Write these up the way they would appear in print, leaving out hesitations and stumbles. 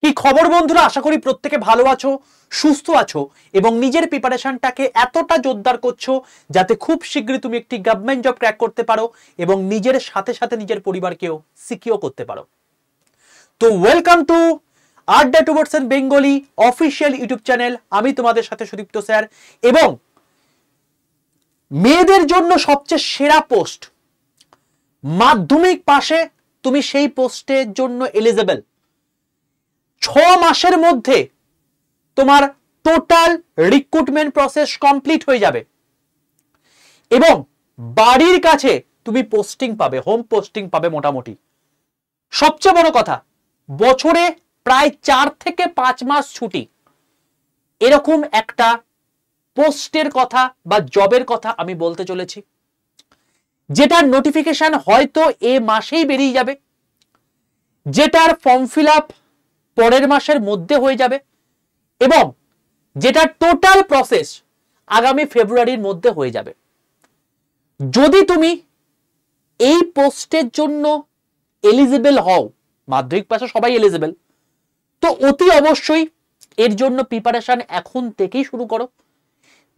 কি খবর বন্ধুরা, আশা করি প্রত্যেকে ভালো আছো, সুস্থ আছো এবং নিজের প্রিপারেশনটাকে এতটা জোরদার করছো যাতে খুব শীঘ্রই তুমি একটি গভর্নমেন্ট জব ক্র্যাক করতে পারো এবং নিজের সাথে সাথে নিজের পরিবারকেও সিকিউর করতে পারো। তো ওয়েলকাম টু আড্ডা towards Bengali official YouTube channel. আমি তোমাদের সাথে সুদীপ্ত স্যার এবং মেয়েদের জন্য সবচেয়ে সেরা পোস্ট মাধ্যমিক পাশে তুমি সেই পোস্টের জন্য এলিজিবল। 6 মাসের মধ্যে তোমার টোটাল রিক্রুটমেন্ট প্রসেস কমপ্লিট হয়ে যাবে এবং বাড়ির কাছে তুমি পোস্টিং পাবে, হোম পোস্টিং পাবে। মোটামুটি সবচেয়ে বড় কথা, বছরে প্রায় 4 থেকে 5 মাস ছুটি, এরকম একটা পোস্টের কথা বা জবের কথা আমি বলতে চলেছি, যেটার নোটিফিকেশন হয়তো এ মাসেই বেরিয়ে যাবে, যেটার ফর্ম ফিল আপ পরের মাসের মধ্যে হয়ে যাবে এবং যেটা টোটাল প্রসেস আগামী ফেব্রুয়ারির মধ্যে হয়ে যাবে। যদি তুমি এই পোস্টের জন্য এলিজিবল হও, মাধ্যমিক পাশে সবাই এলিজিবল, তো অতি অবশ্যই এর জন্য প্রিপারেশন এখন থেকেই শুরু করো।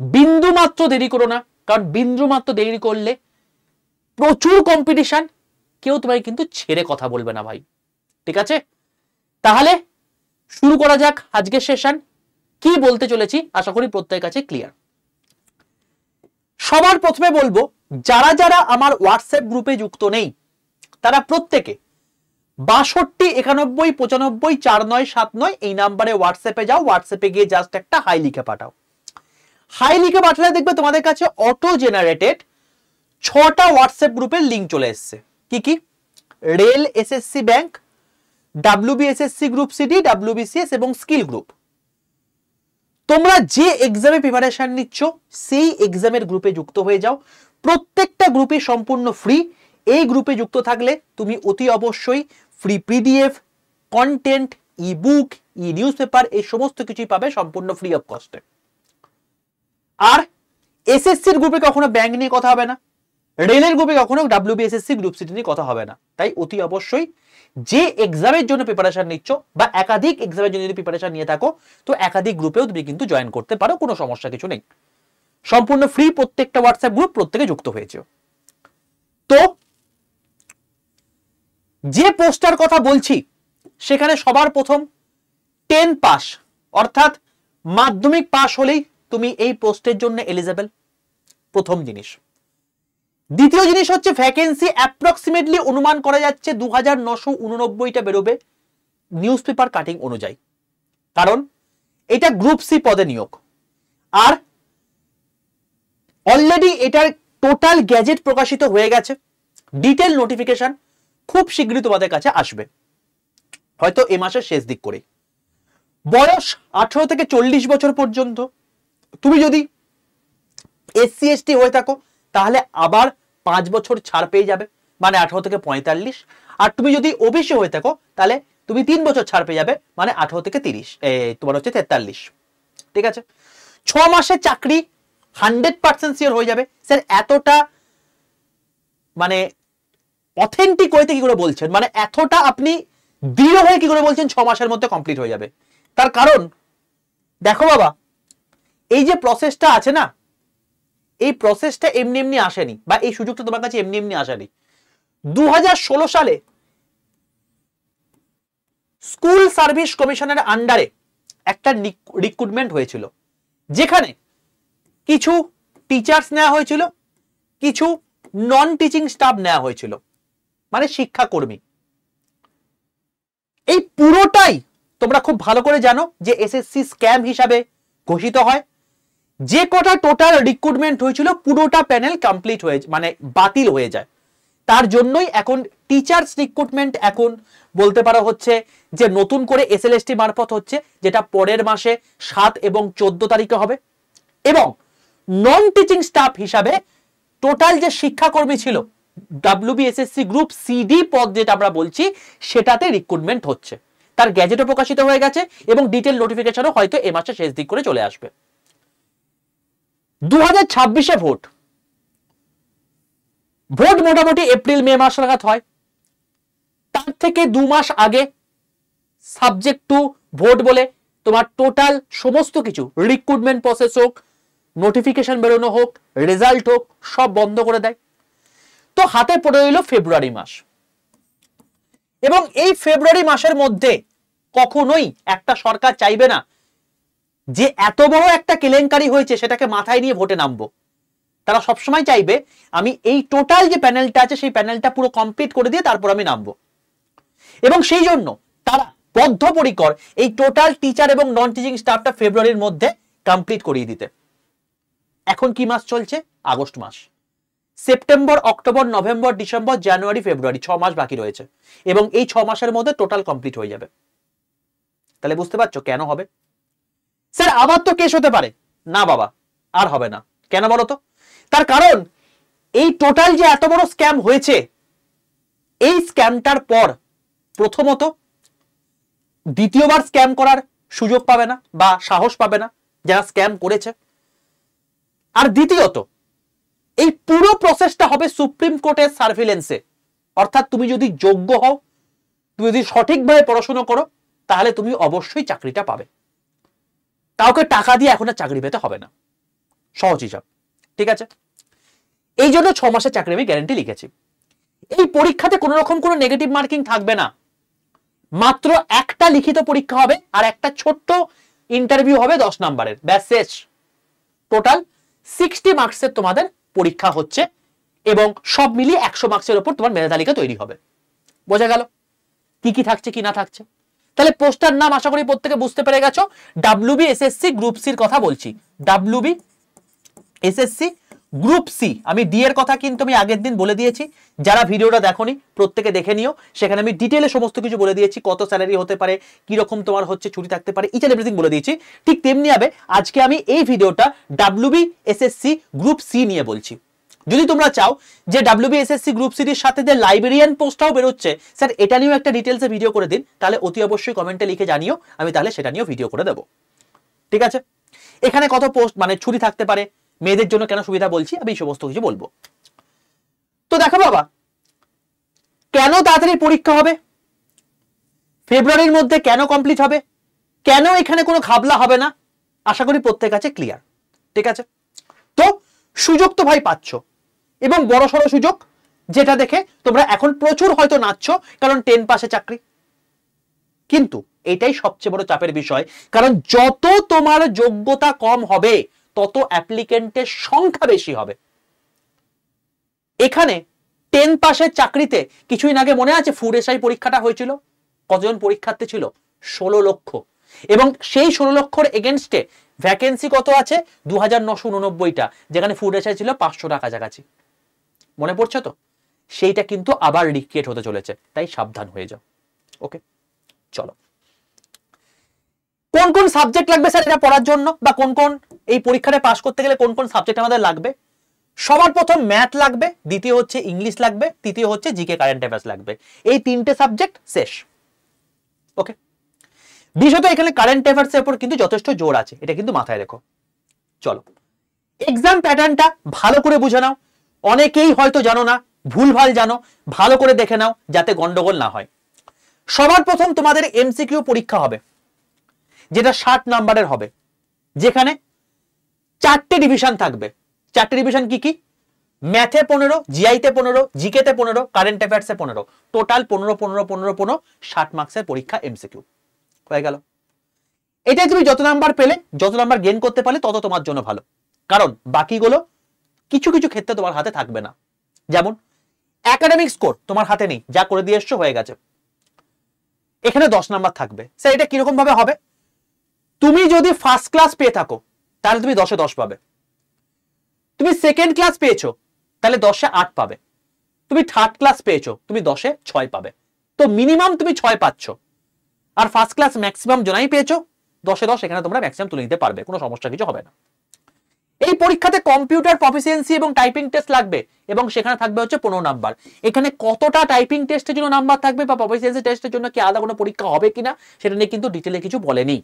বিন্দু মাত্র দেরি করো না, কারণ বিন্দু মাত্র দেরি করলে প্রচুর কম্পিটিশন, কেউ তোমায় কিন্তু ছেড়ে কথা বলবে না ভাই। ঠিক আছে, তাহলে শুরু করা যাক আজকের সেশন। কি বলতে চলেছি আশা করি প্রত্যেকের কাছে ক্লিয়ার। সবার প্রথমে বলবো, যারা যারা আমার হোয়াটসঅ্যাপ গ্রুপে যুক্ত নেই তারা প্রত্যেকে 62 91 95 4979 এই নাম্বারে হোয়াটসঅ্যাপে যাও। হোয়াটসঅ্যাপে গিয়ে জাস্ট একটা হাই লিখে পাঠাও। হাই লিখে পাঠালে দেখবে তোমাদের কাছে অটো জেনারেটেড 6টা হোয়াটসঅ্যাপ গ্রুপের লিঙ্ক চলে এসছে। কি কি? Rail, SSC bank, WBSSC group CD, WBCS এবং স্কিল গ্রুপ। তোমরা যে এক্সামে প্রিপারেশন নিচ্ছ সেই এক্সামের গ্রুপে যুক্ত হয়ে যাও। প্রত্যেকটা গ্রুপে সম্পূর্ণ ফ্রি। এই গ্রুপে যুক্ত থাকলে তুমি অতি অবশ্যই ফ্রি পিডিএফ, কন্টেন্ট, ই বুক, ই নিউজ পেপার, এই সমস্ত কিছুই পাবে সম্পূর্ণ ফ্রি অফ কস্টে। আর এসএসসির গ্রুপে কখনো ব্যাংক নিয়ে কথা হবে না, রেলের গ্রুপে কখনো WBSSC গ্রুপ সিটি নিয়ে কথা হবে না। তাই অতি অবশ্যই যে এক্সামের জন্য প্রিপারেশন নিচ্ছ বা একাধিক এক্সামের জন্য যদি প্রিপারেশন নিয়ে থাকো তো একাধিক গ্রুপেও তুমি কিন্তু জয়েন করতে পারো, কোনো সমস্যা কিছু নেই। সম্পূর্ণ ফ্রি প্রত্যেকটা হোয়াটসঅ্যাপ গ্রুপ, প্রত্যেকে যুক্ত হয়েছে। তো যে পোস্টার কথা বলছি সেখানে সবার প্রথম 10 পাস অর্থাৎ মাধ্যমিক পাস হলেই তুমি এই পোস্টের জন্য এলিজিবল, প্রথম জিনিস। দ্বিতীয় জিনিস হচ্ছে ভ্যাকেন্সি অ্যাপ্রক্সিমেটলি অনুমান করা যাচ্ছে 2989টা বেরোবে নিউজ পেপার কাটিং অনুযায়ী, কারণ এটা গ্রুপ সি পদে নিয়োগ। আর অলরেডি এটার টোটাল গ্যাজেট প্রকাশিত হয়ে গেছে, ডিটেল নোটিফিকেশন খুব শীঘ্রই তোমাদের কাছে আসবে, হয়তো এ মাসের শেষ দিক করে। বয়স 18 থেকে 40 বছর পর্যন্ত। তুমি যদি SC ST হয়ে থাকো তাহলে আবার 5 বছর ছাড় পেয়ে যাবে, মানে 18 থেকে 45। আর তুমি যদি ওবিসি হয়ে থাকো তাহলে তুমি 3 বছর ছাড় পেয়ে যাবে, মানে 18 থেকে 30, তোমার হচ্ছে 43। ঠিক আছে, 6 মাসের চাকরি 100% সিওর হয়ে যাবে। স্যার এতটা মানে অথেন্টিক হইতে কি করে বলছেন, মানে এতটা আপনি দৃঢ় হয়ে কি করে বলছেন 6 মাসের মধ্যে কমপ্লিট হয়ে যাবে? তার কারণ দেখো বাবা, এই যে প্রসেসটা আছে না, এই প্রসেসটা এমনি এমনি আসেনি, বা এই সুযোগটা তোমার কাছে এমনি এমনি আসেনি। 2016 সালে স্কুল সার্ভিস কমিশনের আন্ডারে একটা রিক্রুটমেন্ট হয়েছিল, যেখানে কিছু টিচার্স নেওয়া হয়েছিল, কিছু নন টিচিং স্টাফ নেওয়া হয়েছিল, মানে শিক্ষাকর্মী। এই পুরোটাই তোমরা খুব ভালো করে জানো যে এসএসসি স্ক্যাম হিসাবে ঘোষিত হয়। যে কটা টোটাল রিক্রুটমেন্ট হয়েছিল পুরোটা প্যানেল কমপ্লিট হয়ে মানে বাতিল হয়ে যায়। তার জন্যই এখন টিচার্স রিক্রুটমেন্ট এখন বলতে পারো হচ্ছে যে নতুন করে SLST মারফত হচ্ছে, যেটা পরের মাসে 7 এবং 14 তারিখে হবে। এবং নন টিচিং স্টাফ হিসাবে টোটাল যে শিক্ষাকর্মী ছিল WBSSC গ্রুপ সিডি পদ যেটা আমরা বলছি, সেটাতে রিক্রুটমেন্ট হচ্ছে। তার গ্যাজেটও প্রকাশিত হয়ে গেছে এবং ডিটেল নোটিফিকেশনও হয়তো এ মাসে শেষ দিক করে চলে আসবে। 2026-এ ভোট মোটামুটি এপ্রিল মে মাস নাগাদ হয়। তার থেকে 2 মাস আগে সাবজেক্ট টু ভোট বলে তোমার টোটাল সমস্ত কিছু, রিক্রুটমেন্ট প্রসেস হোক, নোটিফিকেশন বেরোনো হোক, রেজাল্ট হোক, সব বন্ধ করে দেয়। তো হাতে পড়ে রইল ফেব্রুয়ারি মাস, এবং এই ফেব্রুয়ারি মাসের মধ্যে কখনোই একটা সরকার চাইবে না যে এত বড় একটা কেলেঙ্কারি হয়েছে সেটাকে মাথায় নিয়ে ভোটে নামবো। তারা সবসময় চাইবে আমি এই টোটাল যে প্যানেলটা আছে সেই প্যানেলটা পুরো কমপ্লিট করে দিয়ে তারপর আমি নামবো, এবং সেই জন্য তারা বদ্ধপরিকর এই টোটাল টিচার এবং নন টিচিং স্টাফটা ফেব্রুয়ারির মধ্যে কমপ্লিট করিয়ে দিতে। এখন কি মাস চলছে? আগস্ট মাস। সেপ্টেম্বর, অক্টোবর, নভেম্বর, ডিসেম্বর, জানুয়ারি, ফেব্রুয়ারি, 6 মাস বাকি রয়েছে, এবং এই 6 মাসের মধ্যে টোটাল কমপ্লিট হয়ে যাবে। তাহলে বুঝতে পারছো কেন হবে? স্যার আবার তো কেস হতে পারে। না বাবা, আর হবে না। কেন বলো তো? তার কারণ এই টোটাল যে এত বড় স্ক্যাম হয়েছে, এই স্ক্যামটার পর প্রথমত দ্বিতীয়বার স্ক্যাম করার সুযোগ পাবে না বা সাহস পাবে না যারা স্ক্যাম করেছে। আর দ্বিতীয়ত এই পুরো প্রসেসটা হবে সুপ্রিম কোর্টের সার্ভিলেন্সে। অর্থাৎ তুমি যদি যোগ্য হও, তুমি যদি সঠিকভাবে পড়াশোনা করো, তাহলে তুমি অবশ্যই চাকরিটা পাবে। কাউকে টাকা দিয়ে এখন আর চাকরি পেতে হবে না, সহজ হিসাব। ঠিক আছে? এই জন্য 6 মাসের চাকরি আমি গ্যারান্টি লিখেছি। এই পরীক্ষাতে কোনো রকম কোনো নেগেটিভ মার্কিং থাকবে না, মাত্র একটা লিখিত পরীক্ষা হবে আর একটা ছোট্ট ইন্টারভিউ হবে 10 নম্বরের, ব্যাস শেষ। টোটাল 60 মার্কসের তোমাদের পরীক্ষা হচ্ছে, এবং সব মিলিয়ে 100 মার্কসের উপর তোমার মেধা তালিকা তৈরি হবে। বোঝা গেল কি কি থাকছে কি না থাকছে? তাহলে পোস্টার নাম আশা করি প্রত্যেকে বুঝতে পেরে গেছো। WBSSC গ্রুপ সির কথা বলছি। WBSSC গ্রুপ সি, আমি ডি এর কথা কিন্তু আমি আগের দিন বলে দিয়েছি। যারা ভিডিওটা দেখোনি প্রত্যেকে দেখে নিও, সেখানে আমি ডিটেইলে সমস্ত কিছু বলে দিয়েছি। কত স্যালারি হতে পারে, কি রকম তোমার হচ্ছে ছুটি থাকতে পারে, ইচ এন্ড এভরিথিং বলে দিয়েছি। ঠিক তেমনি হবে আজকে আমি এই ভিডিওটা WBSSC গ্রুপ সি নিয়ে বলছি। যদি তোমরা চাও যে WBSSC গ্রুপ সিরির সাথে যে লাইব্রেরিয়ান পোস্টটাও বেরোচ্ছে, স্যার এটা নিয়েও একটা ডিটেলসে ভিডিও করে দিন, তাহলে অতি অবশ্যই কমেন্টে লিখে জানিও, আমি তাহলে সেটা নিয়েও ভিডিও করে দেবো। ঠিক আছে? এখানে কত পোস্ট মানে ছুটি থাকতে পারে, মেয়েদের জন্য কেন সুবিধা বলছি, আমি এই সমস্ত কিছু বলবো। তো দেখো বাবা, কেন তাড়াতাড়ি পরীক্ষা হবে, ফেব্রুয়ারির মধ্যে কেন কমপ্লিট হবে, কেন এখানে কোনো ঘাবলা হবে না, আশা করি প্রত্যেক কাছে ক্লিয়ার। ঠিক আছে? তো সুযোগ তো ভাই পাচ্ছ, এবং বড় সড়ো সুযোগ, যেটা দেখে তোমরা এখন প্রচুর হয়তো নাচছো, কারণ 10 পাশে চাকরি। কিন্তু এটাই সবচেয়ে বড় চাপের বিষয়, কারণ যত তোমার যোগ্যতা কম হবে তত অ্যাপ্লিকেন্টের সংখ্যা বেশি হবে। এখানে 10 পাশের চাকরিতে কিছুদিন আগে মনে আছে ফুড এসআই পরীক্ষাটা হয়েছিল, কতজন পরীক্ষার্থী ছিল? 16 লক্ষ, এবং সেই 16 লক্ষর এগেনস্টে ভ্যাকেন্সি কত আছে? 2989টা, যেখানে ফুড এসআই ছিল 500টা কাছাকাছি। মনে পড়ছে তো? সেইটা কিন্তু আবার রিক্রিয়েট হতে চলেছে, তাই সাবধান হয়ে যাও। ওকে, চলো। কোন কোন সাবজেক্ট লাগবে স্যার এটা পড়ার জন্য, বা কোন কোন এই পরীক্ষাটা পাস করতে গেলে কোন কোন সাবজেক্ট আমাদের লাগবে? সবার প্রথম ম্যাথ লাগবে, দ্বিতীয় হচ্ছে ইংলিশ লাগবে, তৃতীয় হচ্ছে জিকে কারেন্ট অ্যাফেয়ার্স লাগবে। এই 3টে সাবজেক্ট শেষ। ওকে, বিশেষত এখানে কারেন্ট অ্যাফেয়ার্স এর উপর কিন্তু যথেষ্ট জোর আছে, এটা কিন্তু মাথায় রেখো। চলো, এক্সাম প্যাটার্নটা ভালো করে বুঝে নাও। অনেকেই হয়তো জানো না, ভুলভাল জানো, ভালো করে দেখে নাও যাতে গন্ডগোল না হয়। সবার প্রথম তোমাদের এমসিকিউ পরীক্ষা হবে, যেটা 60 নাম্বারের হবে, যেখানে 4টে ডিভিশন থাকবে। 4টে ডিভিশন কি কি? ম্যাথে 15, জিআইতে 15, জিকেতে 15, কারেন্ট অ্যাফেয়ার্সে 15, টোটাল 15 15 15 15 60 মার্কসের পরীক্ষা এমসিকিউ হয়ে গেল। এটাই তুমি যত নাম্বার পেলে, যত নাম্বার গেইন করতে পারলে তত তোমার জন্য ভালো, কারণ বাকিগুলো কিছু কিছু ক্ষেত্রে তোমার হাতে থাকবে না। যেমন একাডেমিক স্কোর তোমার হাতে নেই, যা করে দিয়ে এসছো হয়ে গেছে, এখানে 10 নাম্বার থাকবে। স্যার এটা কিরকম ভাবে হবে? তুমি যদি ফার্স্ট ক্লাস পেয়ে থাকো তাহলে তুমি 10-এ 10 পাবে, তুমি সেকেন্ড ক্লাস পেয়েছো তাহলে 10-এ 8 পাবে, তুমি থার্ড ক্লাস পেয়েছো তুমি 10-এ 6 পাবে। তো মিনিমাম তুমি 6 পাচ্ছ, আর ফার্স্ট ক্লাস ম্যাক্সিমাম জনাই পেয়েছো 10-এ 10, এখানে তোমরা ম্যাক্সিমাম তুলে নিতে পারবে, কোনো সমস্যা কিছু হবে না। এই পরীক্ষাতে কম্পিউটার প্রফিসিয়েন্সি এবং টাইপিং টেস্ট লাগবে, এবং সেখানে থাকবে হচ্ছে 15 নাম্বার। এখানে কতটা টাইপিং টেস্টের জন্য নাম্বার থাকবে বা প্রফিসিয়েন্সি টেস্টের জন্য কি আলাদা কোনো পরীক্ষা হবে কিনা সেটা নিয়ে কিন্তু ডিটেলে কিছু বলেনি।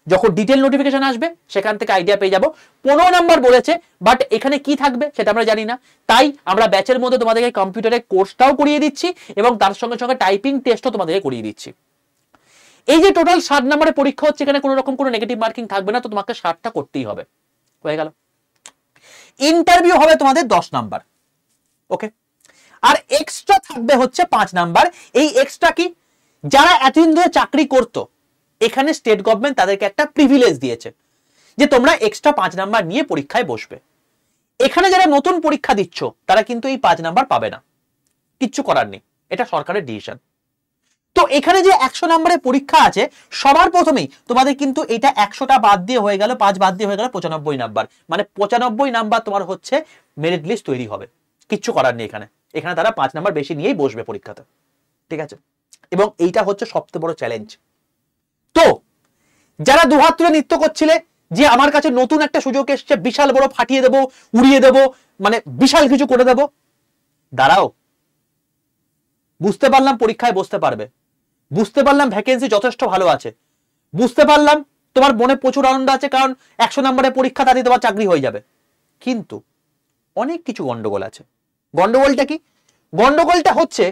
যখন ডিটেল নোটিফিকেশন আসবে সেখান থেকে আইডিয়া পেয়ে যাবো। 15 নাম্বার বলেছে, বাট এখানে কি থাকবে সেটা আমরা জানি না, তাই আমরা ব্যাচের মধ্যে তোমাদেরকে কম্পিউটারের কোর্সটাও করিয়ে দিচ্ছি এবং তার সঙ্গে সঙ্গে টাইপিং টেস্টও তোমাদেরকে করিয়ে দিচ্ছি। এই যে টোটাল 60 নম্বরের পরীক্ষা হচ্ছে, এখানে কোনো রকম কোনো নেগেটিভ মার্কিং থাকবে না, তো তোমাকে 60টা করতেই হবে। হয়ে গেল। ইন্টারভিউ হবে তোমাদের 10 নাম্বার, ওকে। আর এক্সট্রা থাকবে হচ্ছে 5 নাম্বার। এই এক্সট্রা কি, যারা এতদিন ধরে চাকরি করতো, এখানে স্টেট গভর্নমেন্ট তাদেরকে একটা প্রিভিলেজ দিয়েছে যে তোমরা এক্সট্রা 5 নাম্বার নিয়ে পরীক্ষায় বসবে। এখানে যারা নতুন পরীক্ষা দিচ্ছ তারা কিন্তু এই 5 নাম্বার পাবে না, কিচ্ছু করার নেই, এটা সরকারের ডিসিশন। তো এখানে যে 100 নম্বরের পরীক্ষা আছে, সবার প্রথমেই তোমাদের কিন্তু এটা 100টা বাদ দিয়ে হয়ে গেল, 5 বাদ দিয়ে হয়ে গেল 95 নাম্বার। মানে 95 নাম্বার তোমার হচ্ছে মেরিট লিস্ট তৈরি হবে, কিচ্ছু করার নেই এখানে। এখানে তারা 5 নাম্বার বেশি নিয়েই বসবে পরীক্ষাতে, ঠিক আছে। এবং এইটা হচ্ছে সবচেয়ে বড় চ্যালেঞ্জ। তো যারা দুহাত তুলে নৃত্য করছিলে যে আমার কাছে নতুন একটা সুযোগ এসছে, বিশাল বড় ফাটিয়ে দেবো, উড়িয়ে দেবো, মানে বিশাল কিছু করে দেবো, দাঁড়াও। বুঝতে পারলাম পরীক্ষায় বসতে পারবে, বুঝতে পারলাম ভ্যাকেন্সি যথেষ্ট ভালো আছে, বুঝতে পারলাম তোমার মনে প্রচুর আনন্দ আছে, কারণ 100 নম্বরের পরীক্ষা তাতে তোমার চাকরি হয়ে যাবে। কিন্তু অনেক কিছু গন্ডগোল আছে। গন্ডগোলটা কি? গন্ডগোলটা হচ্ছে,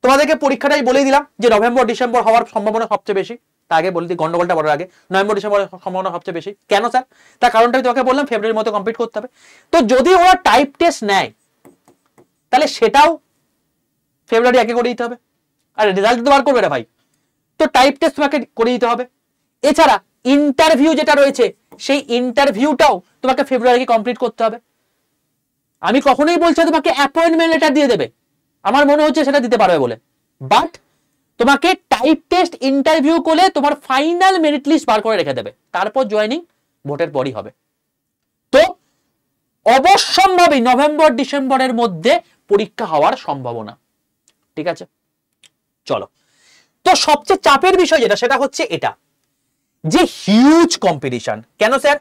তোমাদেরকে পরীক্ষাটাই বলে দিলাম যে নভেম্বর ডিসেম্বর হওয়ার সম্ভাবনা সবচেয়ে বেশি। তা আগে বলে দিই, গন্ডগোলটা বলার আগে, নভেম্বর ডিসেম্বরের সম্ভাবনা সবচেয়ে বেশি। কেন স্যার? তার কারণটা আমি তোমাকে বললাম, ফেব্রুয়ারির মধ্যে কমপ্লিট করতে হবে। তো যদি ওরা টাইপ টেস্ট নেয় তাহলে সেটাও ফেব্রুয়ারি আগে করে দিতে হবে, আর রেজাল্ট তো বার করবে না ভাই, তো টাইপ টেস্ট তোমাকে করে দিতে হবে। এছাড়া ইন্টারভিউ যেটা রয়েছে, সেই ইন্টারভিউটাও তোমাকে ফেব্রুয়ারি কমপ্লিট করতে হবে। আমি কখনোই বলছি তোমাকে অ্যাপয়েন্টমেন্ট লেটার দিয়ে দেবে, আমার মনে হচ্ছে সেটা দিতে পারবে বলে, বাট তোমাকে টাইপ টেস্ট ইন্টারভিউ করে তোমার ফাইনাল মেরিট লিস্ট বার করে রেখে দেবে, তারপর জয়েনিং ভোটের পরই হবে। তো অবশ্যম্ভাবী নভেম্বর ডিসেম্বরের মধ্যে পরীক্ষা হওয়ার সম্ভাবনা, ঠিক আছে। চলো, তো সবচেয়ে চাপের বিষয় যেটা, সেটা হচ্ছে এটা যে হিউজ কম্পিটিশন। কেন স্যার?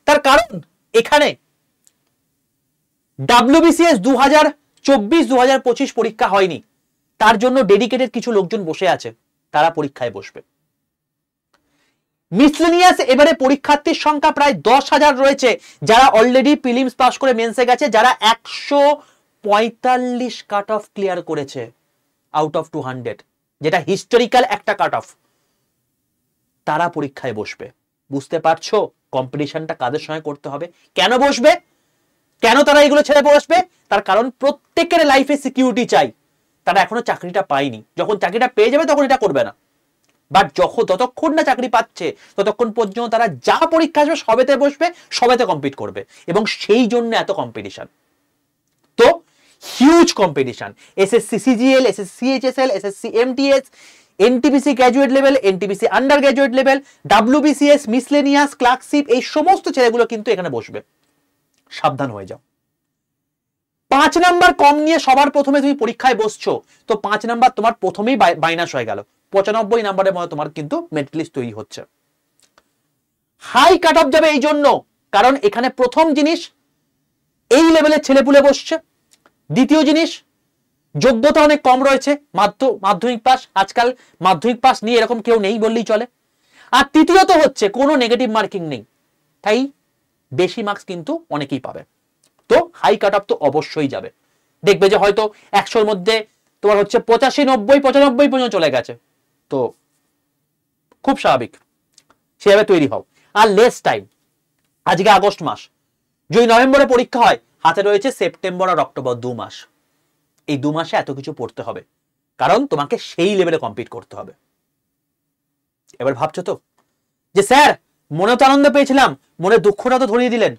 তার কারণ এখানে WBCS 2024-2025 পরীক্ষা হয়নি, তার জন্য ডেডিকেটেড কিছু লোকজন বসে আছে, তারা পরীক্ষায় বসবে। মিসলেনিয়াস এবারে পরীক্ষার্থীর সংখ্যা প্রায় 10,000 রয়েছে, যারা অলরেডি প্রিলিমস পাস করে মেন্সে গেছে, যারা 145 কাট অফ ক্লিয়ার করেছে আউট অফ 200, যেটা হিস্টোরিক্যাল একটা কাট অফ, তারা পরীক্ষায় বসবে। বুঝতে পারছো কম্পিটিশনটা কাদের সঙ্গে করতে হবে? কেন বসবে, কেন তারা এগুলো ছেড়ে বসবে? তার কারণ প্রত্যেকের লাইফে সিকিউরিটি চাই, তারা এখনো চাকরিটা পায়নি, যখন চাকরিটা পেয়ে যাবে তখন এটা করবে না, বাট যতক্ষণ না চাকরি পাচ্ছে ততক্ষণ পর্যন্ত তারা যা পরীক্ষা আসবে সবেতে বসবে, সবেতে কম্পিট করবে, এবং সেই জন্য এত কম্পিটিশন। তো huge competition, SSC CGL, SSC CHSL, SSC MTS, NTPC graduate level, NTPC under graduate level, WBCS, miscellaneous, clerkship, এই সমস্ত ছেলেগুলো কিন্তু এখানে বসবে, সাবধান হয়ে যাও। 5 নাম্বার কম নিয়ে সবার প্রথমে তুমি পরীক্ষায় বসছো, তো 5 নাম্বার তোমার প্রথমেই মাইনাস হয়ে গেল, 95 নাম্বারের মধ্যে তোমার কিন্তু মেরিট লিস্ট তৈরি হচ্ছে। হাই কাট অফ যাবে এই জন্য, কারণ এখানে প্রথম জিনিস এই লেভেলের ছেলেপুলে বসছে, দ্বিতীয় জিনিস যোগ্যতা অনেক কম রয়েছে, মাধ্যমিক পাস, আজকাল মাধ্যমিক পাস নিয়ে এরকম কেউ নেই বললেই চলে, আর তৃতীয়ত হচ্ছে কোনো নেগেটিভ মার্কিং নেই, তাই বেশি মার্কস কিন্তু অনেকেই পাবে। তো হাই কাট অফ তো অবশ্যই যাবে, দেখবে যে হয়তো 100-র মধ্যে তোমার হচ্ছে 85, 90, 95 পর্যন্ত চলে গেছে, তো খুব স্বাভাবিক, সেভাবে তৈরি হও। আর লেস টাইম, আজকে আগস্ট মাস, যদি নভেম্বরে পরীক্ষা হয়, হাতে রয়েছে সেপ্টেম্বর আর অক্টোবর, 2 মাস। এই 2 মাসে এত কিছু পড়তে হবে, কারণ তোমাকে সেই লেভেলে কম্পিট করতে হবে। এবার ভাবছো তো যে স্যার মনে তো আনন্দ পেয়েছিলাম, মনে দুঃখটা তো ধরিয়ে দিলেন।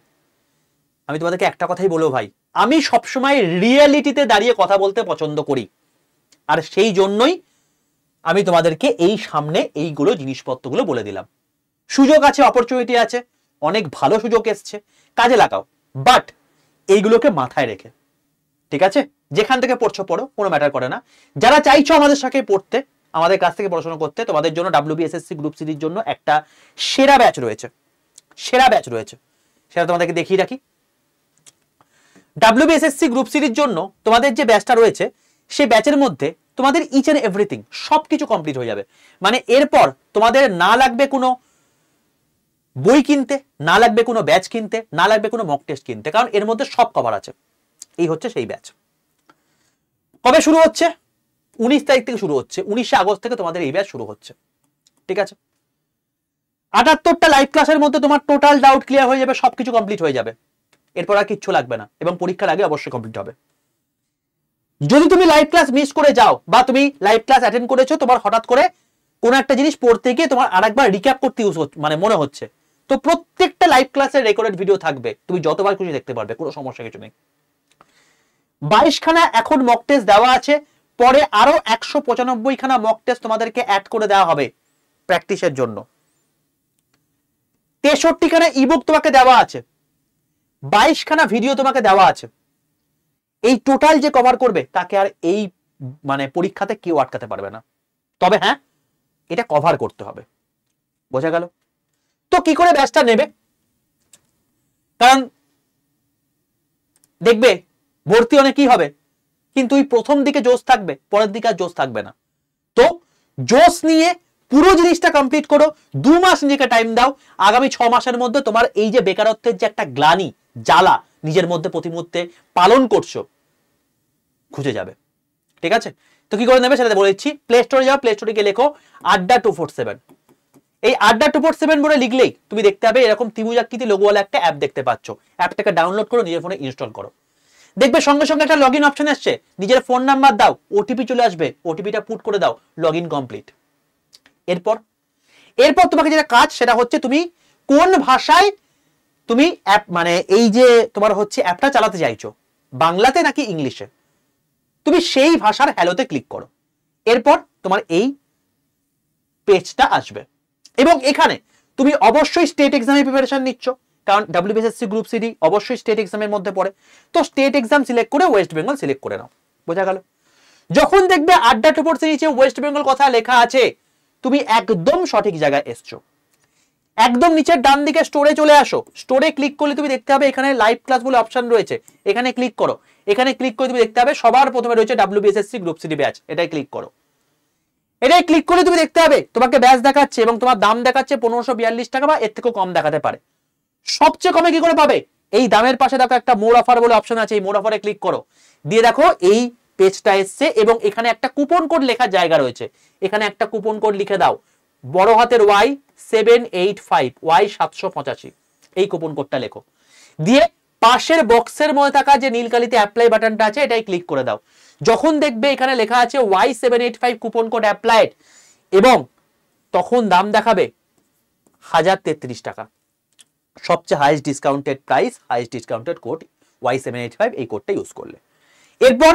আমি তোমাদেরকে একটা কথাই বলবো ভাই, আমি সবসময় রিয়েলিটিতে দাঁড়িয়ে কথা বলতে পছন্দ করি, আর সেই জন্যই আমি তোমাদেরকে এই সামনে এইগুলো জিনিসপত্রগুলো বলে দিলাম। সুযোগ আছে, অপরচুনিটি আছে, অনেক ভালো সুযোগ এসছে, কাজে লাগাও, বাট এইগুলোকে মাথায় রেখে, ঠিক আছে? যেখান থেকে পড়ছো পড়ো, কোনো ম্যাটার করে না। যারা চাইছো আমাদের সাথে পড়তে, আমাদের কাছ থেকে পড়াশোনা করতে, তোমাদের জন্য WBSSC গ্রুপ সিরির জন্য একটা সেরা ব্যাচ রয়েছে, সেটা তোমাদেরকে দেখিয়ে রাখি। WBSSC গ্রুপ সিরির জন্য তোমাদের যে ব্যাচটা রয়েছে, সেই ব্যাচের মধ্যে তোমাদের ইচ এন্ড এভরিথিং সবকিছু কমপ্লিট হয়ে যাবে। মানে এরপর তোমাদের না লাগবে কোনো বই কিনতে, না লাগবে কোনো ব্যাচ কিনতে, না লাগবে কোনো মক টেস্ট কিনতে, কারণ এর মধ্যে সব কভার আছে। এই হচ্ছে সেই ব্যাচ। কবে শুরু হচ্ছে? 19 তারিখ থেকে শুরু হচ্ছে, 19শে আগস্ট থেকে তোমাদের এই ব্যাচ শুরু হচ্ছে। ঠিক আছে, 78টা লাইভ ক্লাসের মধ্যে তোমার টোটাল ডাউট ক্লিয়ার হয়ে যাবে, সবকিছু কমপ্লিট হয়ে যাবে, এরপর আর কিচ্ছু লাগবে না, এবং পরীক্ষার আগে অবশ্যই কমপ্লিট হবে। যদি তুমি লাইভ ক্লাস মিস করে যাও বা তুমি লাইভ ক্লাস অ্যাটেন্ড করেছো, তোমার হঠাৎ করে কোনো একটা জিনিস পড়তে গিয়ে তোমার আরেকবার রিক্যাপ করতে মানে মনে হচ্ছে, তো প্রত্যেকটা লাইভ ক্লাসের রেকর্ডেড ভিডিও থাকবে, তুমি যতবার খুশি দেখতে পারবে, কোনো সমস্যা কিছু নেই। 22 খানা এখন মক টেস্ট দেওয়া আছে, পরে আরো 195 খানা মক টেস্ট তোমাদেরকে অ্যাড করে দেওয়া হবে প্র্যাকটিসের জন্য। 63 খানা ইবুক তোমাকে দেওয়া আছে, 22 খানা ভিডিও তোমাকে দেওয়া আছে। এই টোটাল যে কভার করবে তাকে আর এই মানে পরীক্ষাতে কেউ আটকাতে পারবে না। তবে হ্যাঁ, এটা কভার করতে হবে, বোঝা গেল? তো কি করে ব্যাচটা নেবে? কারণ দেখবে ভর্তি অনেকই হবে, কিন্তু ওই প্রথম দিকে জোশ থাকবে, পরের দিকে আর জোশ থাকবে না। তো জোশ নিয়ে পুরো জিনিসটা কমপ্লিট করো, 2 মাস নিজেকে টাইম দাও। আগামী 6 মাসের মধ্যে তোমার এই যে বেকারত্বের যে একটা গ্লানি জ্বালা নিজের মধ্যে প্রতি মুহূর্তে পালন করছো, খুঁজে যাবে। ঠিক আছে, তো কি করে নেবে সেটা বলে দিচ্ছি। প্লে স্টোরে যাও, প্লে স্টোরে গিয়ে লেখো আড্ডা 247। এই আড্ডা 247 বলে লিখলেই তুমি দেখতে পাবে এরকম ত্রিভুজ আকৃতি লোগোওয়ালা একটা অ্যাপ দেখতে পাচ্ছ। অ্যাপটাকে ডাউনলোড করো, নিজের ফোনে ইনস্টল করো। দেখবে সঙ্গে সঙ্গে একটা লগইন অপশন আসছে, নিজের ফোন নাম্বার দাও, ওটিপি চলে আসবে, ওটিপিটা পুট করে দাও, লগইন কমপ্লিট। এরপর তোমাকে যেটা কাজ সেটা হচ্ছে তুমি কোন ভাষায় তুমি অ্যাপ মানে এই যে তোমার হচ্ছে অ্যাপটা চালাতে চাইছো, বাংলাতে নাকি ইংলিশে, তুমি সেই ভাষার হ্যালোতে ক্লিক করো। এরপর তোমার এই পেজটা আসবে, এবং এখানে তুমি অবশ্যই স্টেট এক্সামের প্রিপারেশন নিচ্ছ, কারণ WBSSC গ্রুপ সিডি অবশ্যই স্টেট এক্সামের মধ্যে পড়ে। তো স্টেট এক্সাম সিলেক্ট করে ওয়েস্ট বেঙ্গল সিলেক্ট করে নাও, বোঝা গেল? যখন দেখবে আড্ডা 247 নিচে ওয়েস্ট বেঙ্গল কথা লেখা আছে, তুমি একদম সঠিক জায়গায় এসছো। একদম নিচের ডান দিকে স্টোরে চলে আসো, স্টোরে ক্লিক করলে তুমি দেখতে পাবে এখানে লাইভ ক্লাস বলে অপশন রয়েছে, এখানে ক্লিক করো। এখানে ক্লিক করে তুমি দেখতে পাবে সবার প্রথমে রয়েছে WBSSC গ্রুপ সিডি ব্যাচ, এটাই ক্লিক করো। এটাই ক্লিক করলে তুমি দেখতে পাবে তোমাকে ব্যাচ দেখাচ্ছে এবং তোমার দাম দেখাচ্ছে 1542 টাকা, বা এর থেকেও কম দেখাতে পারে। সবচেয়ে কমে কি করে পাবে? এই দামের পাশে দেখো একটা মোর অফার বলে অপশন আছে, এই মোর অফারে ক্লিক করো, দিয়ে দেখো এই পেজটা এসছে এবং এখানে একটা কুপন কোড লেখার জায়গা রয়েছে, এখানে একটা কুপন কোড লিখে দাও, বড় হাতের Y785 Y785, এই কুপন কোডটা লেখো, দিয়ে পাশের বক্সের মধ্যে থাকা যে নীল কালিতে অ্যাপ্লাই বাটনটা আছে এটাই ক্লিক করে দাও। যখন দেখবে এখানে লেখা আছে Y785 কুপন কোড অ্যাপ্লাইড, এবং তখন দাম দেখাবে 1033 টাকা, সবচেয়ে highest discounted price, highest discounted code Y785, এই কোডটা ইউজ করলে। এরপর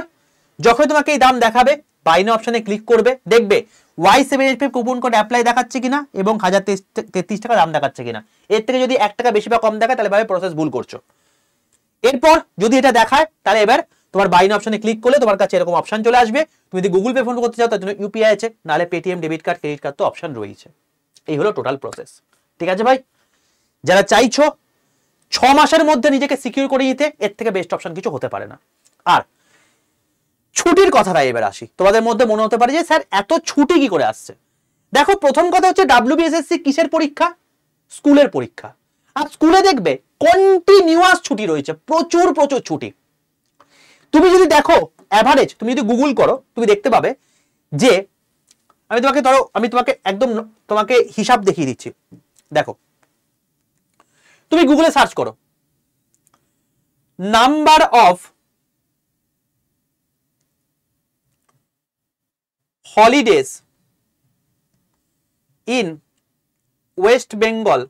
যখন তোমাকে এই দাম দেখাবে, বাইন অপশনে ক্লিক করবে, দেখবে Y785 কুপন কোড অ্যাপ্লাই দেখাচ্ছে কিনা এবং 1033 টাকা দাম দেখাচ্ছে কিনা। এর থেকে যদি 1 টাকা বেশি বা কম দেখায় তাহলে ভাবে প্রসেস ভুল করছো। এরপর যদি এটা দেখায় তাহলে এবার তোমার বাইন অপশনে ক্লিক করলে তোমার কাছে এরকম অপশন চলে আসবে। তুমি যদি গুগল পে ফোন করতে চাও তার জন্য ইউপিআই আছে, নাহলে Paytm debit card credit card তো অপশন রয়েছে। এই হলো টোটাল প্রসেস। ঠিক আছে ভাই, যারা চাইছো 6 মাসের মধ্যে নিজেকে সিকিউর করে নিতে, এর থেকে বেস্ট অপশন কিছু হতে পারে না। আর ছুটির কথাটা এবার আসি। তোমাদের মধ্যে মনে হতে পারে যে স্যার এত ছুটি কি করে আসছে। দেখো, প্রথম কথা হচ্ছে WBSSC কিসের পরীক্ষা? স্কুলের পরীক্ষা। আর স্কুলে দেখবে কন্টিনিউয়াস ছুটি রয়েছে, প্রচুর প্রচুর ছুটি। তুমি যদি দেখো অ্যাভারেজ, তুমি যদি গুগল করো তুমি দেখতে পাবে যে আমি তোমাকে একদম তোমাকে হিসাব দেখিয়ে দিচ্ছি। দেখো, তুমি গুগলে সার্চ করো number of holidays in West Bengal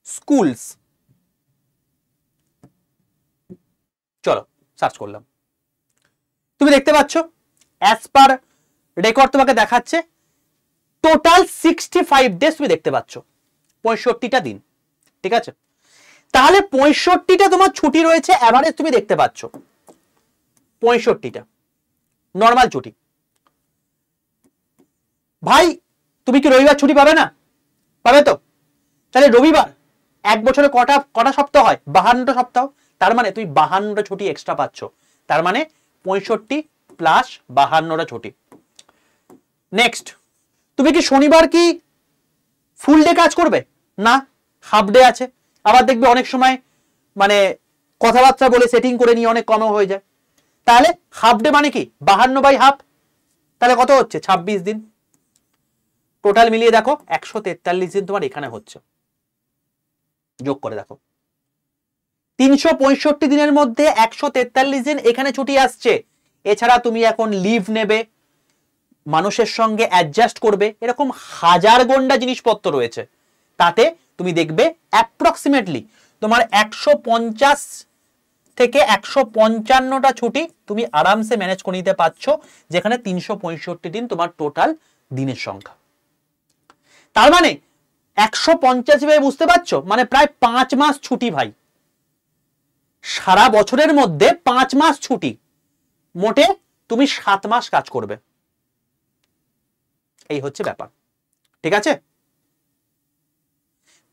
schools. চলো সার্চ করলাম, তুমি দেখতে পাচ্ছ অ্যাজ পার রেকর্ড তোমাকে দেখাচ্ছে টোটাল 65 ডেজ তুমি দেখতে পাচ্ছ, 65টা দিন। ঠিক আছে, তাহলে 65টা তোমার ছুটি রয়েছে, এভারেজ তুমি দেখতে পাচ্ছ 65টা নর্মাল ছুটি। ভাই তুমি কি রবিবার ছুটি পাবে না? পাবে তো। তাহলে রবিবার এক বছরে কটা সপ্তাহ হয়? 52টা সপ্তাহ। তার মানে তুমি 52টা ছুটি এক্সট্রা পাচ্ছ, তার মানে 65 প্লাস 52টা ছুটি। নেক্সট, তুমি কি শনিবার কি ফুল ডে কাজ করবে? না, হাফ ডে আছে। আবার দেখবে অনেক সময় মানে কথাবার্তা বলে সেটিং করে নিয়ে অনেক কমও হয়ে যায়। তাহলে হাফ ডে মানে কি 52/2, তাহলে কত হচ্ছে 26 দিন। টোটাল মিলিয়ে দেখো 143 দিন তোমার এখানে হচ্ছে, যোগ করে দেখো 365 দিনের মধ্যে 143 দিন এখানে ছুটি আসছে। এছাড়া তুমি এখন লিভ নেবে, মানুষের সঙ্গে অ্যাডজাস্ট করবে, এরকম হাজার গন্ডা জিনিসপত্র রয়েছে। তাতে তুমি দেখবে অ্যাপ্রক্সিমেটলি তোমার 150 থেকে 155টা ছুটি তুমি আরামসে ম্যানেজ করে নিতে পারছো, যেখানে 365 দিন তোমার টোটাল দিনের সংখ্যা। তার মানে 150 ভাবে বুঝতে পারছো, মানে প্রায় 5 মাস ছুটি ভাই। সারা বছরের মধ্যে 5 মাস ছুটি, মোটে তুমি 7 মাস কাজ করবে। এই হচ্ছে ব্যাপার, ঠিক আছে?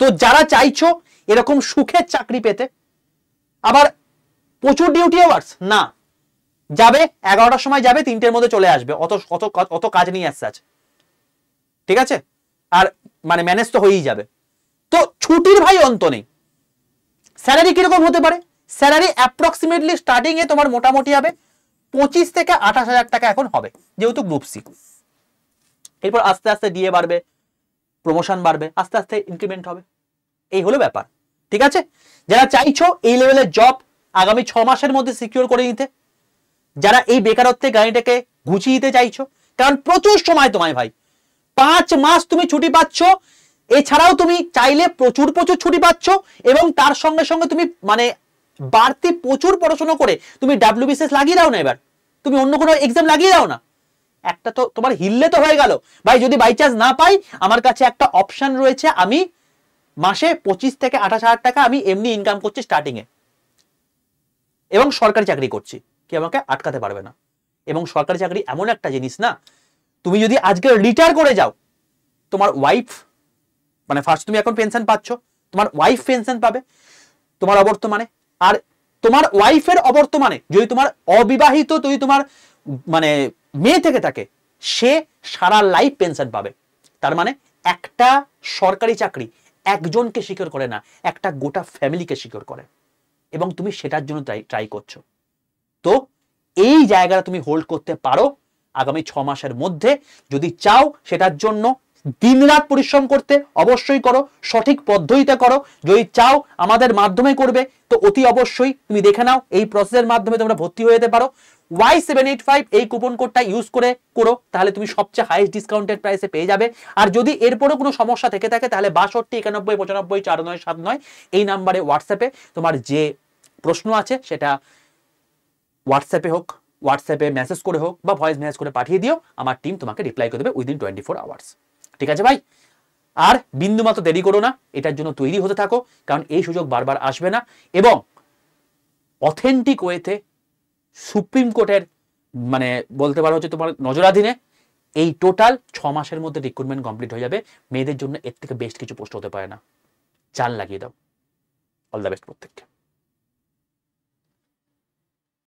তো যারা চাইছো এরকম সুখের চাকরি পেতে, আবার প্রচুর ডিউটি আওয়ার্স না, যাবে 11টার সময় যাবে, 3টের মধ্যে চলে আসবে, অত কাজ নিয়ে আসছে আছে, ঠিক আছে? আর মানে ম্যানেজ তো হয়েই যাবে। তো ছুটির ভাই অন্ত নেই। স্যালারি কিরকম হতে পারে? স্যালারি অ্যাপ্রক্সিমেটলি স্টার্টিং এ তোমার মোটামুটি হবে 25 থেকে 28,000 টাকা এখন হবে, যেহেতু গ্রুপ সি। এরপর আস্তে আস্তে ডিএ বাড়বে, প্রমোশন বাড়বে, আস্তে আস্তে ইনক্রিমেন্ট হবে। এই হলো ব্যাপার, ঠিক আছে? যারা চাইছো এই লেভেলের জব আগামী 6 মাসের মধ্যে সিকিউর করে নিতে, যারা এই বেকারত্বের গাড়িটাকে গুছিয়ে দিতে চাইছো, কারণ প্রচুর সময় তোমায় ভাই, 5 মাস তুমি ছুটি পাচ্ছ, এছাড়াও তুমি চাইলে প্রচুর ছুটি পাচ্ছ, এবং তার সঙ্গে সঙ্গে তুমি মানে বাড়তি প্রচুর পড়াশোনা করে তুমি ডাব্লিউবিসিএস লাগিয়ে দাও না, এবার তুমি অন্য কোনো এক্সাম লাগিয়ে দাও না, একটা তো তোমার হিললে তো হয়ে গেল ভাই। যদি বাই চান্স না পাই, আমার কাছে একটা অপশন রয়েছে, আমি মাসে 25 থেকে 28,000 টাকা আমি এমনি ইনকাম করছি স্টার্টিং এ, এবং সরকারি চাকরি করছি, কি আমাকে আটকাতে পারবে না। এবং সরকারি চাকরি এমন একটা জিনিস না, তুমি যদি আজকে রিটায়ার করে যাও, তোমার ওয়াইফ মানে ফার্স্ট তুমি এখন পেনশন পাচ্ছ, তোমার ওয়াইফ পেনশন পাবে তোমার অবর্তমানে, আর তোমার ওয়াইফের অবর্তমানে যদি তোমার অবিবাহিত যদি তোমার মানে মেয়ে থেকে থাকে, সে সারা লাইফ পেনশন পাবে। তার মানে একটা সরকারি চাকরি একজনকে সিকিউর করে না, একটা গোটা ফ্যামিলিকে সিকিউর করে, এবং তুমি সেটার জন্য ট্রাই করছো। তো এই জায়গাটা তুমি হোল্ড করতে পারো আগামী 6 মাসের মধ্যে। যদি চাও সেটার জন্য দিনরাত পরিশ্রম করতে, অবশ্যই করো, সঠিক পদ্ধতিতে করো। যদি চাও আমাদের মাধ্যমে করবে, তো অতি অবশ্যই তুমি দেখে নাও, এই প্রসেসের মাধ্যমে তোমরা ভর্তি হয়ে যেতে পারো। Y785 এই কুপন কোডটা ইউজ করে করো, তাহলে তুমি সবচেয়ে হাইয়েস্ট ডিসকাউন্টেড প্রাইসে পেয়ে যাবে। আর যদি এরপরও কোনো সমস্যা থেকে থাকে, তাহলে 62 91 95 4979 এই নাম্বারে হোয়াটসঅ্যাপে তোমার যে প্রশ্ন আছে সেটা হোয়াটসঅ্যাপে হোক, হোয়াটসঅ্যাপে মেসেজ করে হোক, বা ভয়েস মেসেজ করে পাঠিয়ে দিও, আমার টিম তোমাকে রিপ্লাই করে দেবে উইদিন 24 আওয়ার্স। ঠিক আছে ভাই? আর বিন্দু মাত্র দেরি করো না, এটার জন্য তৈরি হতে থাকো, কারণ এই সুযোগ বারবার আসবে না। এবং অথেন্টিক ওয়েতে সুপ্রিম কোর্টের মানে বলতে পারো হচ্ছে তোমার নজরাধীনে এই টোটাল 6 মাসের মধ্যে রিক্রুটমেন্ট কমপ্লিট হয়ে যাবে। মেয়েদের জন্য এর থেকে বেস্ট কিছু পোস্ট হতে পারে না। চাল লাগিয়ে দাও। অল দ্য বেস্ট প্রত্যেককে।